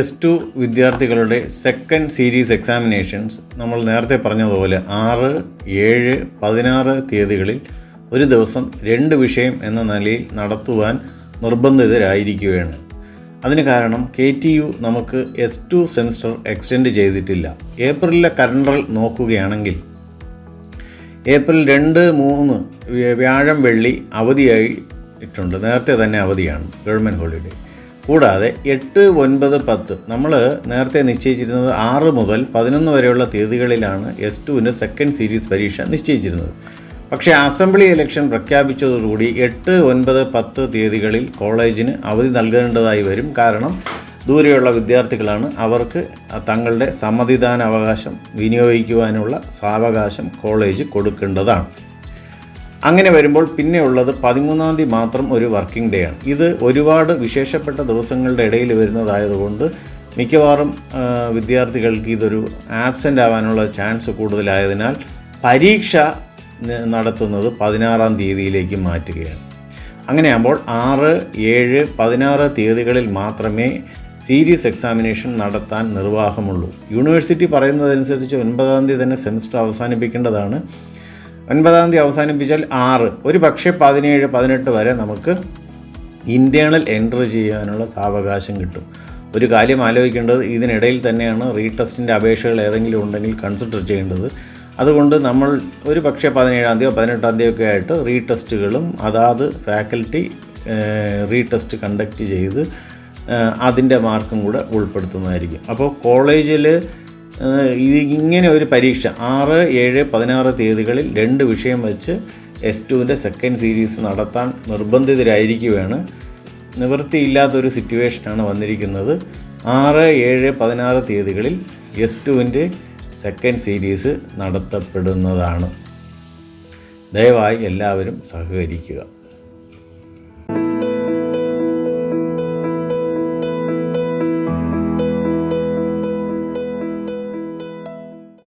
S2 വിദ്യാർത്ഥികളുടെ second series examinations നമ്മൾ നേരത്തെ പറഞ്ഞതുപോലെ 6, 7, 16 തീയതികളിൽ ഒരു ദിവസം 2 വിഷയം എന്ന നിലയിൽ നടത്തുവാൻ നിർബന്ധിതരായിരിക്കുകയാണ്. അതിന് കാരണം KTU നമുക്ക് S2 സെമിസ്റ്റർ എക്സ്റ്റെൻഡ് ചെയ്തിട്ടില്ല. ഏപ്രിലിലെ കലണ്ടറിൽ നോക്കുകയാണെങ്കിൽ ഏപ്രിൽ 2, 3 വ്യാഴം വെള്ളി അവധിയായിട്ടുണ്ട്. നേരത്തെ തന്നെ അവധിയാണ്, ഗവൺമെൻറ് ഹോളിഡേ. കൂടാതെ 8, 9, 10 നമ്മൾ നേരത്തെ നിശ്ചയിച്ചിരുന്നത് 6 മുതൽ 11 വരെയുള്ള തീയതികളിലാണ് S2വിൻ്റെ സെക്കൻഡ് സീരീസ് പരീക്ഷ നിശ്ചയിച്ചിരുന്നത്. പക്ഷേ അസംബ്ലി ഇലക്ഷൻ പ്രഖ്യാപിച്ചതോടുകൂടി 8, 9, 10 തീയതികളിൽ കോളേജിന് അവധി നൽകേണ്ടതായി വരും. കാരണം ദൂരെയുള്ള വിദ്യാർത്ഥികളാണ്, അവർക്ക് തങ്ങളുടെ സമ്മതിദാന അവകാശം വിനിയോഗിക്കുവാനുള്ള സാവകാശം കോളേജ് കൊടുക്കേണ്ടതാണ്. അങ്ങനെ വരുമ്പോൾ പിന്നെയുള്ളത് 13-ാം തീയതി മാത്രം ഒരു വർക്കിംഗ് ഡേ ആണ്. ഇത് ഒരുപാട് വിശേഷപ്പെട്ട ദിവസങ്ങളുടെ ഇടയിൽ വരുന്നതായതുകൊണ്ട് മിക്കവാറും വിദ്യാർത്ഥികൾക്ക് ഇതൊരു ആബ്സെൻ്റ് ആവാനുള്ള ചാൻസ് കൂടുതലായതിനാൽ പരീക്ഷ നടത്തുന്നത് 16-ാം തീയതിയിലേക്ക് മാറ്റുകയാണ്. അങ്ങനെയാകുമ്പോൾ 6, 7, 16 തീയതികളിൽ മാത്രമേ സീരീസ് എക്സാമിനേഷൻ നടത്താൻ നിർവാഹമുള്ളൂ. യൂണിവേഴ്സിറ്റി പറയുന്നതനുസരിച്ച് 9-ാം തീയതി തന്നെ സെമിസ്റ്റർ അവസാനിപ്പിക്കേണ്ടതാണ്. 9-ാം തീയതി അവസാനിപ്പിച്ചാൽ 6, ഒരു പക്ഷേ 17, 18 വരെ നമുക്ക് ഇൻറ്റേണൽ എൻട്രി ചെയ്യാനുള്ള സാവകാശം കിട്ടും. ഒരു കാര്യം ആലോചിക്കേണ്ടത്, ഇതിനിടയിൽ തന്നെയാണ് റീടെസ്റ്റിൻ്റെ അപേക്ഷകൾ ഏതെങ്കിലും ഉണ്ടെങ്കിൽ കൺസിഡർ ചെയ്യേണ്ടത്. അതുകൊണ്ട് നമ്മൾ ഒരു പക്ഷേ 17-ാം തീയതിയോ 18-ാം തീയതിയോ ഒക്കെ ആയിട്ട് റീടെസ്റ്റുകളും അതാത് ഫാക്കൽറ്റി റീടെസ്റ്റ് കണ്ടക്ട് ചെയ്ത് അതിൻ്റെ മാർക്കും കൂടെ ഉൾപ്പെടുത്തുന്നതായിരിക്കും. അപ്പോൾ കോളേജിൽ ഇങ്ങനെ ഒരു പരീക്ഷ 6, 7, 16 തീയതികളിൽ 2 വിഷയം വെച്ച് S2വിൻ്റെ സെക്കൻഡ് സീരീസ് നടത്താൻ നിർബന്ധിതരായിരിക്കുകയാണ്. നിവൃത്തിയില്ലാത്തൊരു സിറ്റുവേഷനാണ് വന്നിരിക്കുന്നത്. 6, 7, 16 തീയതികളിൽ S2വിൻ്റെ സെക്കൻഡ് സീരീസ് നടത്തപ്പെടുന്നതാണ്. ദയവായി എല്ലാവരും സഹകരിക്കുക.